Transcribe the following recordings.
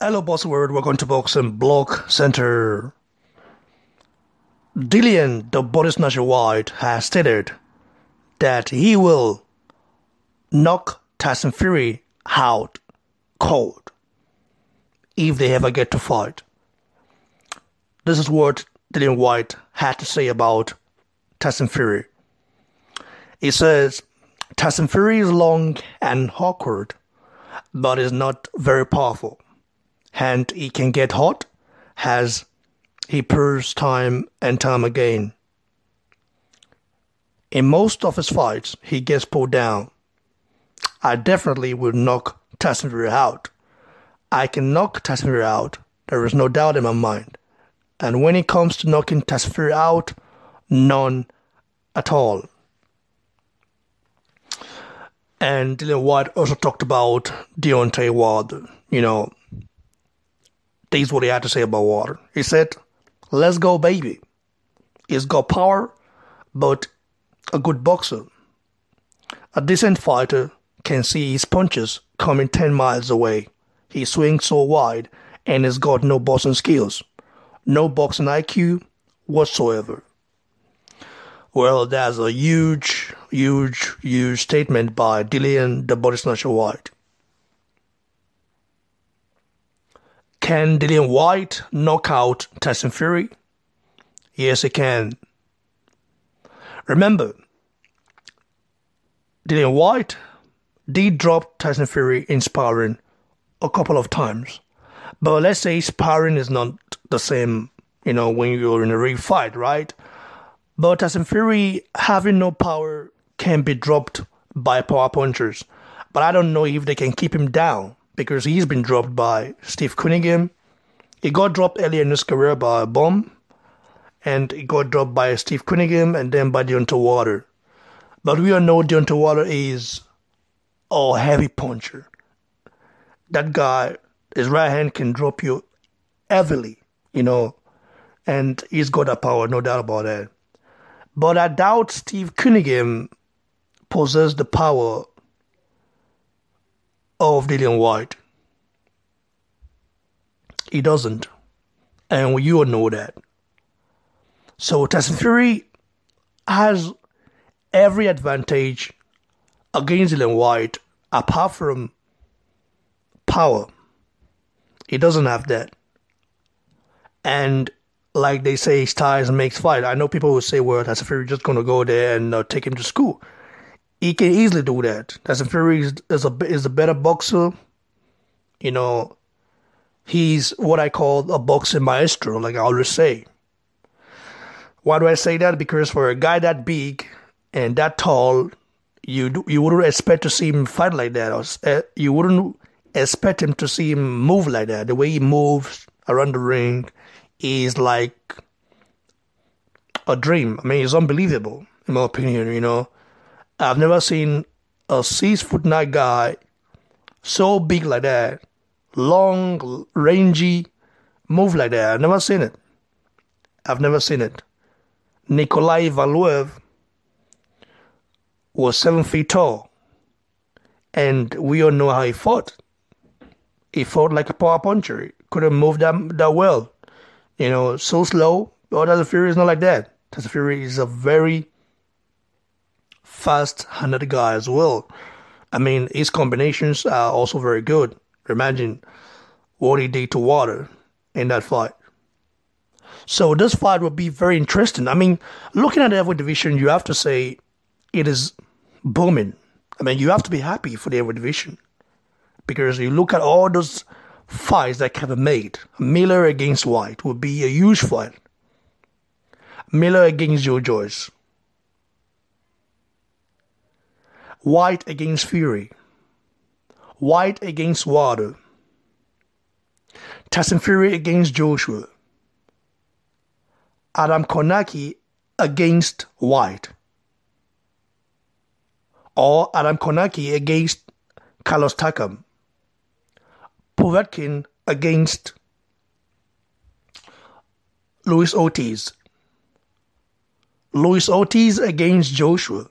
Hello, Boss World. Welcome to Boxing Block Center. Dillian, the body snatcher Whyte, has stated that he will knock Tyson Fury out cold if they ever get to fight. This is what Dillian Whyte had to say about Tyson Fury. He says, Tyson Fury is long and awkward, but is not very powerful. And he can get hot as he proves time and time again. In most of his fights, he gets pulled down. I definitely will knock Tyson Fury out. I can knock Tyson Fury out. There is no doubt in my mind. And when it comes to knocking Tyson Fury out, none at all. And Dillian Whyte also talked about Deontay Wilder. This is what he had to say about Wilder. He said, let's go, baby. He's got power, but a good boxer. A decent fighter can see his punches coming 10 miles away. He swings so wide and has got no boxing skills. No boxing IQ whatsoever. Well, that's a huge statement by Dillian the Body Snatcher Whyte. Can Dillian Whyte knock out Tyson Fury? Yes, he can. Remember, Dillian Whyte did drop Tyson Fury in sparring a couple of times. But let's say sparring is not the same, when you're in a real fight, right? But Tyson Fury, having no power, can be dropped by power punchers. But I don't know if they can keep him down, because he's been dropped by Steve Cunningham. He got dropped earlier in his career by a bomb. And he got dropped by Steve Cunningham and then by Deontay Wilder. But we all know Deontay Wilder is a heavy puncher. That guy, his right hand can drop you heavily, and he's got that power, no doubt about that. But I doubt Steve Cunningham possesses the power of Dillian Whyte. He doesn't. And you all know that. So Tyson Fury has every advantage against Dillian Whyte apart from power. He doesn't have that. And like they say, styles makes fight. I know people will say, well, Tyson Fury just going to go there and take him to school. He can easily do that. Tyson Fury is a better boxer. He's what I call a boxing maestro, like I always say. Why do I say that? Because for a guy that big and that tall, you wouldn't expect to see him fight like that. You wouldn't expect him to see him move like that. The way he moves around the ring is like a dream. I mean, it's unbelievable, in my opinion, I've never seen a 6'9" guy so big like that, long, rangy, move like that. I've never seen it. Nikolai Valuev was 7 feet tall, and we all know how he fought. He fought like a power puncher. He couldn't move that well. So slow. But Tyson Fury is not like that. Tyson Fury is a very fast-handed guy as well. I mean, his combinations are also very good. Imagine what he did to Wilder in that fight. So this fight will be very interesting. I mean, looking at the heavyweight division, you have to say it is booming. I mean, you have to be happy for the heavyweight division. Because you look at all those fights that have been made. Miller against Whyte would be a huge fight. Miller against Joe Joyce. Whyte against Fury. Whyte against Wilder. Tyson Fury against Joshua. Adam Konaki against Whyte. Or Adam Konaki against Carlos Takam. Povetkin against Luis Ortiz. Luis Ortiz against Joshua.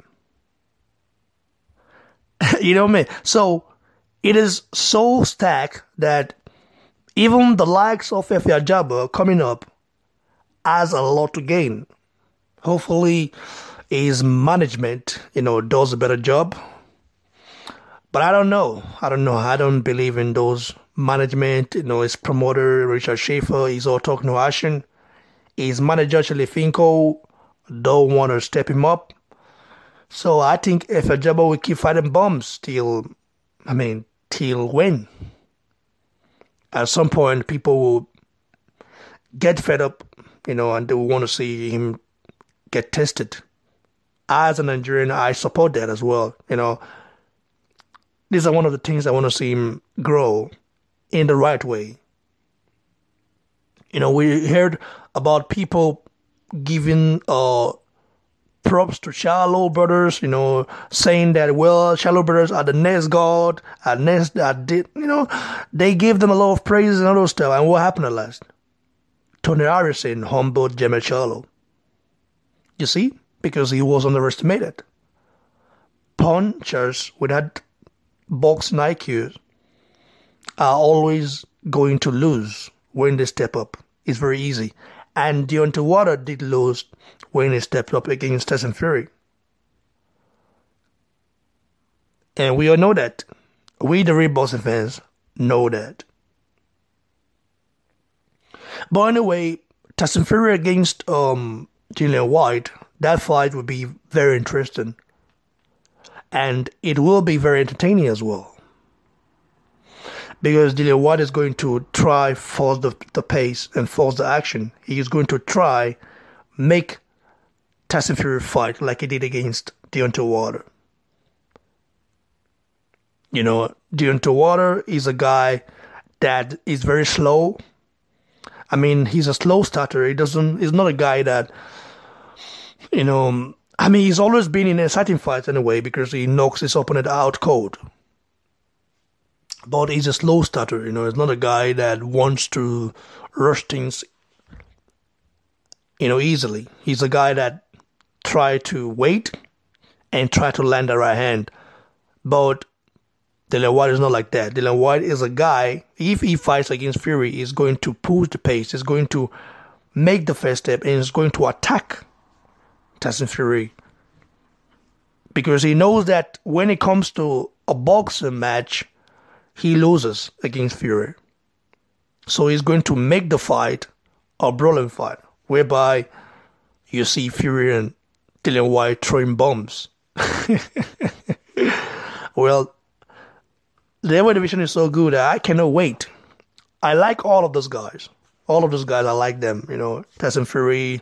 You know what I mean? So it is so stacked that Even the likes of Efe Ajabo coming up has a lot to gain. Hopefully, his management, does a better job. But I don't know. I don't believe in those management. His promoter, Richard Schaefer, is all talking to action. His manager, Chilifinko, don't want to step him up. So I think if Ajabo will keep fighting bombs till when? At some point, people will get fed up, and they will want to see him get tested. As a Nigerian, I support that as well. These are one of the things I want to see him grow in the right way. We heard about people giving props to Shallow Brothers, saying that, well, Shallow Brothers are the next God, they gave them a lot of praise and all those stuff. And what happened at last? Tony Harrison humbled Jemel Shallow. You see? Because he was underestimated. Punchers with that boxing IQ are always going to lose when they step up. It's very easy. And Deontay Wilder did lose when he stepped up against Tyson Fury. And we all know that. We, the real boxing fans, know that. But anyway, Tyson Fury against Dillian Whyte, that fight would be very interesting. And it will be very entertaining as well. Because Dillian Whyte is going to try force the pace and force the action. He is going to try make Tyson Fury fight like he did against Deontay Wilder. Deontay Wilder is a guy that is very slow. He's a slow starter. He's not a guy that, he's always been in exciting fights anyway because he knocks his opponent out cold. But he's a slow starter, he's not a guy that wants to rush things, easily. He's a guy that try to wait and try to land the right hand. But Dillian Whyte is not like that. Dillian Whyte is a guy, if he fights against Fury, he's going to push the pace, he's going to make the first step, and he's going to attack Tyson Fury. Because he knows that when it comes to a boxing match, he loses against Fury. So he's going to make the fight a brawling fight, whereby you see Fury and Dillian Whyte throwing bombs. Well, the heavyweight division is so good that I cannot wait. I like all of those guys. All of those guys, I like them. Tyson Fury,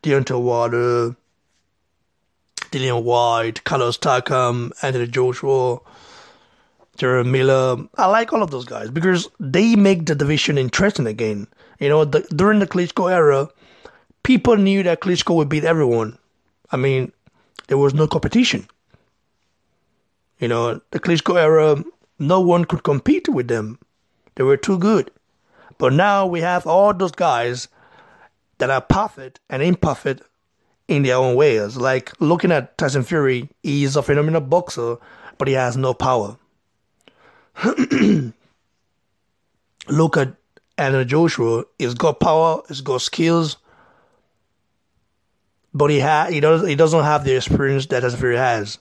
Deontay Wilder, Dillian Whyte, Carlos Takam, Anthony Joshua, Jeremy Miller. I like all of those guys because they make the division interesting again. During the Klitschko era, people knew that Klitschko would beat everyone. There was no competition. The Klitschko era, no one could compete with them. They were too good. But now we have all those guys that are perfect and imperfect in their own ways. Like looking at Tyson Fury, he's a phenomenal boxer, but he has no power. Look at Anthony Joshua. He's got power, he's got skills, but he doesn't have the experience that Tyson Fury has.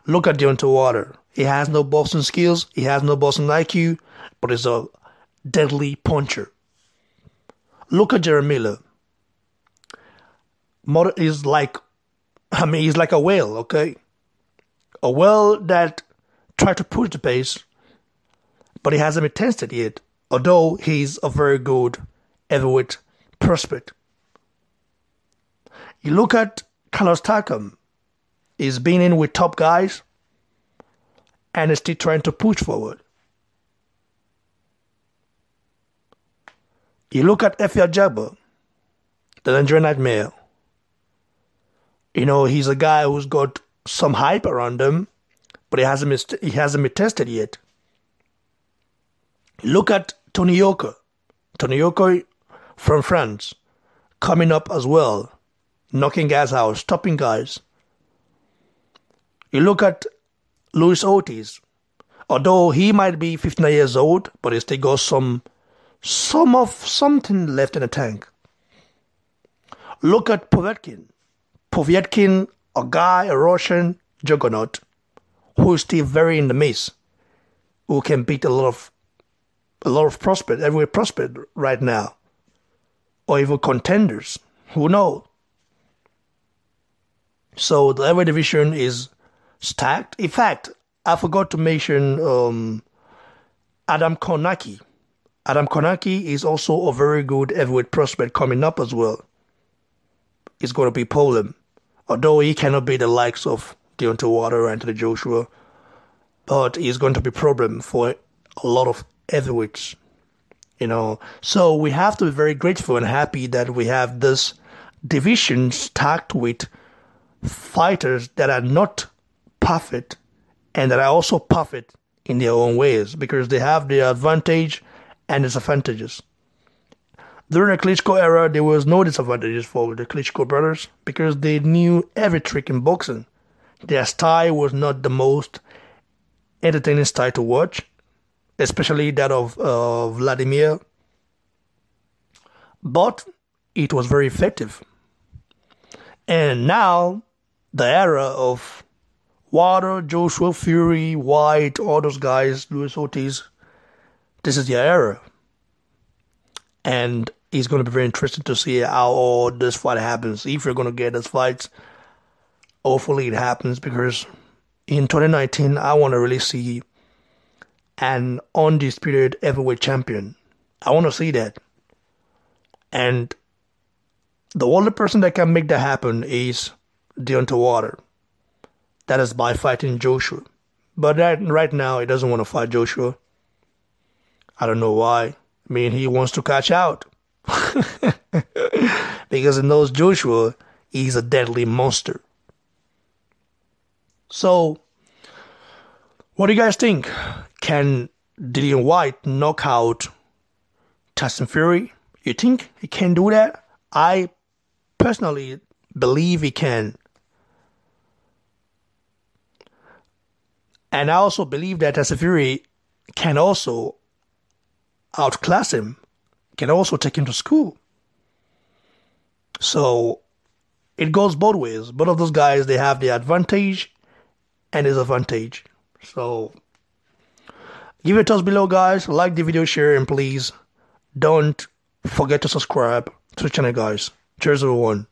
Look at Deontay Wilder. He has no boxing skills, he has no boxing IQ, but he's a deadly puncher. Look at Jeremy Miller. He's like a whale, okay? A whale that tried to push the pace, but he hasn't been tested yet, although he's a very good heavyweight prospect. You look at Carlos Takam. He's been in with top guys and is still trying to push forward. You look at Efe Ajabo, the Nigerian Nightmare. He's a guy who's got some hype around him, but he hasn't been tested yet. Look at Tony Yoka. Tony Yoka from France, coming up as well, knocking guys out, stopping guys. You look at Luis Ortiz. Although he might be 59 years old, but he still got something left in the tank. Look at Povetkin. Povetkin, a guy, a Russian juggernaut, who is still very in the mix, who can beat a lot of prospect, every prospect right now, or even contenders. Who knows? So the heavyweight division is stacked. In fact, I forgot to mention Adam Kornacki. Adam Kornacki is also a very good heavyweight prospect coming up as well. It's going to be Poland. Although he cannot be the likes of Deontay Wilder and Anthony Joshua, but he's going to be a problem for a lot of heavyweights. So we have to be very grateful and happy that we have this division stacked with fighters that are not perfect and that are also perfect in their own ways, because they have their advantage and disadvantages. During the Klitschko era, there was no disadvantages for the Klitschko brothers because they knew every trick in boxing. Their style was not the most entertaining style to watch, especially that of Vladimir, but it was very effective. And now, the era of Wilder, Joshua, Fury, Whyte, all those guys, Luis Ortiz, this is their era. And it's going to be very interesting to see how all this fight happens. If you're going to get these fights, hopefully it happens, because in 2019, I want to really see an undisputed heavyweight champion. I want to see that. And the only person that can make that happen is Deontay Wilder. That is by fighting Joshua. But right now, he doesn't want to fight Joshua. I don't know why. I mean, he wants to catch out. Because he knows Joshua is a deadly monster. So, what do you guys think? Can Dillian Whyte knock out Tyson Fury? You think he can do that? I personally believe he can. And I also believe that Tyson Fury can also outclass him, can also take him to school. So it goes both ways. Both of those guys, they have the advantage and disadvantage. So give it a thumbs below, guys. Like the video, share, and please don't forget to subscribe to the channel, guys. Cheers, everyone.